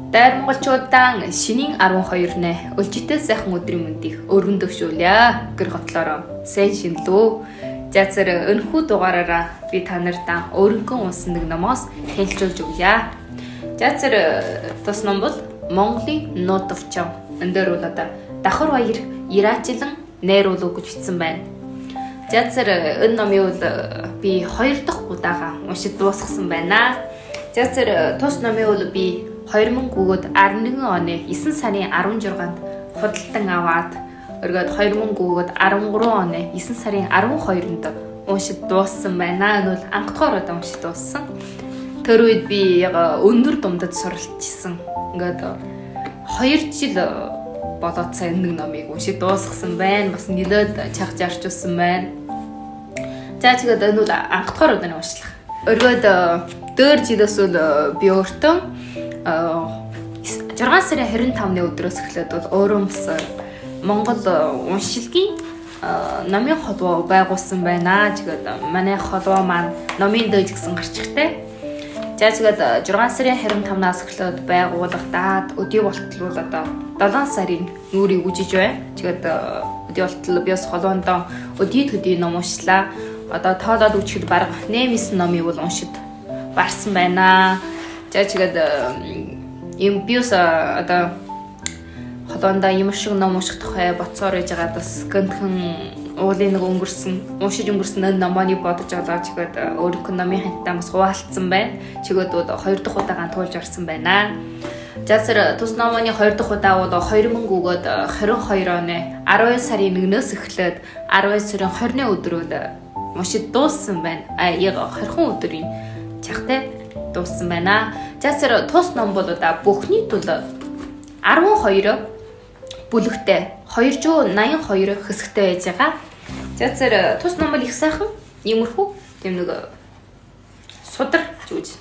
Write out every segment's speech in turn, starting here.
Дайр монголчуудаа шинийн 12-ны өлжитэй сайхан өдрийн мэндийг өргөн төвшүүлье. Гэр готлороо сайн шинэлөө. За өнөхүү дугаараараа би та нартай өргөн унсан нэг номоос хэлжүүлж өгье. Тус ном бол Монголын нот товчон. Эндэр бол одоо давхар баяр Ираачлан найруулаг гэж бичсэн байна. Энэ номыг бол би 2 дахь удаага уншиж дуусгасан байна. Тус номыг бол би 2011 оны 9 сарын 16-нд худалдан аваад өргөд 2013 оны 9 сарын 12-нд уншиж дууссан байна. Энэ бол анхдугаар удаа уншиж дууссан. Тэр үед би өндөр думдад суралцсан. Ингээд 2 жил болоод сая нэг номыг уншиж дуусгасан байна. Бас нэлээд чагж арчулсан байна. Энэ бол анхдугаар удаа уншлах. Өргөд дээр жилээс бол би өөртөө 6 сарын 25-ны өдрөөс эхлээд бол өөрөө бас Монгол уншилгийн номын холбоо байгуулсан байна. Манай холбоо маань номын дэж гэсэн гарчигтай. 6 сарын 25-наас эхлээд байгуулагдаад өдий болтол бол одоо 7 сарын нүрийг үжиж байна. Өдий болтол би бас холбоондоо өдий ном уншлаа. Одоо тоолоод үчихэд бараг 8-9 номыг бол уншид барсан байна. Им биус одоо холоонда юм шиг ном унших тухай боцоор ээж байгаа бас гэнтхэн уулын нэг уншиж өнгөрсөн номоны бодож олоод өөрийнхөө номын хантай бас хуваалцсан байна. Бол 2 дахь удаага туулж орсон байна. Тус номоны 2 дахь удаа бол 2000 22 оны 12 сарын 1-өөс эхлээд 12 сарын 20-ны өдрөд уншиж дууссан байна. 20 өдрийн чагтай дууссан байна. Тус ном бол бүхний тул 12 бүлэгтэй 282 хэсэгтэй байж байгаа. Тус ном бол их сайхан иймэрхүү тийм нэг судар жүж.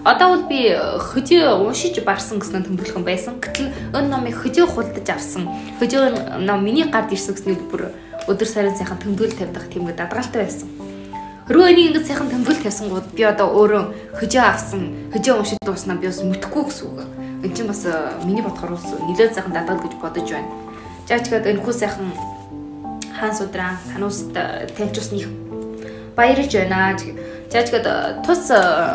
Одоо бол би хөжөө уншиж барсан гэсэн тэмдэглэн байсан. Гэтэл энэ номыг хөжөө худалдаж авсан. Хөжөө ном миний гард ирсэн гэсний бүр өдөр сарын сайхан тэмдэглэл тавьдаг тийм нэг дадгалтай байсан. Хөрөө энийг ингэж сайхан тэмдэглэл тавьсан гол би одоо өөрөө хөжөө авсан. Хөжөө уншиж дууснаа би бас мэдэхгүй гэсэн үг. Энд чинь бас миний бодохоор ус нэлээд сайхан дадгал гэж бодож байна. Энэ хүү сайхан хаан судраа ханууст таньчуулсныг баярлж байна. Тус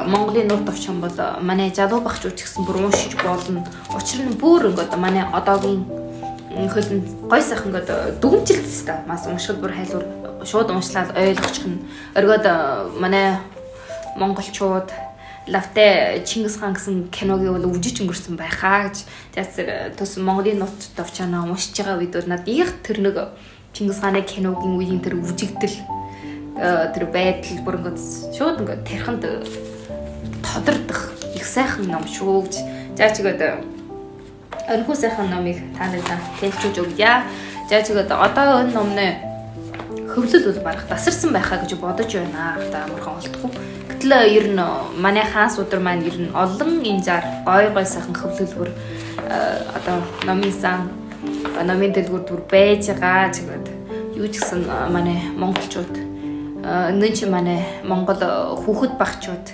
Монголын нот товчон бол манай залуу багчууч гэсэн бүр уншиж болно. Учир нь бүр ингээд манай одоогийн хөлн гой сайхан ингээд дүгнжилтс та мас уншихад бүр хайлуур шууд уншлаад ойлгочих нь. Өргөд манай монголчууд лавтай Чингис хаан гэсэн киног бол үжиж өнгөрсөн байхаа гэж. Тус Монголын нот товчоноо уншиж байгаа үед бол надад их тэр нэг Чингис хааны киногийн үеийн тэр үжигдэл тэр байдал бүр ингээд шууд ингээд тархинд тодордох их сайхан ном шүү гэж. Энэхүү сайхан номыг та нартай хэлж өгье. Одоо энэ номны хөвлөл бол барах тасарсан байхаа гэж бодож байна. Амархан олдохгүй. Гэтэл ер нь манай хаан судар маань ер нь олон инжаар гой сайхан хөвлөлбөр одоо номын сан номын дэлгүүр дүр байж байгаа. Юу ч гэсэн манай монголчууд энэ ч манай Монгол хүүхэд багчууд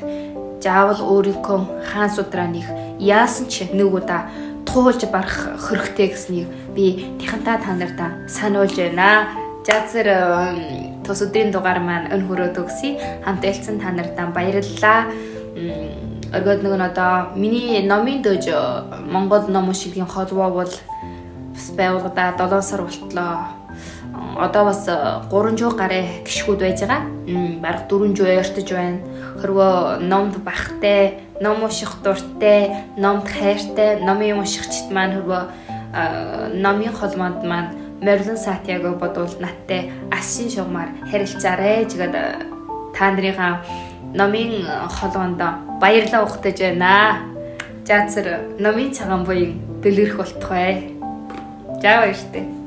заавал өөрийнхөө хаан судрааныг яасан ч нэг удаа туулж барах хэрэгтэй гэснийг би тихэнтэй та нарт сануулж байна. За зэрэг тус өдрийн дугаар маань өн хүрээд өгсөй. Хамт ялцсан та нарт баярлалаа. Өргөд нэг нь одоо миний номын дөж Монгол ном уншилгийн холбоо бол бас байгууллагада 7 сар болтлоо. Одоо бас 300 гаруй гишгүүд байж байгаа. Бараг 400 ойртож байна. Хөрвөө номд бахтай, ном унших дуртай, номд хайртай, номын уншигчд маань хөрвөө номын холбоонд маань Морилон Сатьяго бодвол надтай ашин шугамар харилцаарэ гэгээд та нарынхаа номын холбоонд баярлалаа ухтаж байна. За зэрэг номын цагаан буян дэлгэрэх болтугай. За баяртай.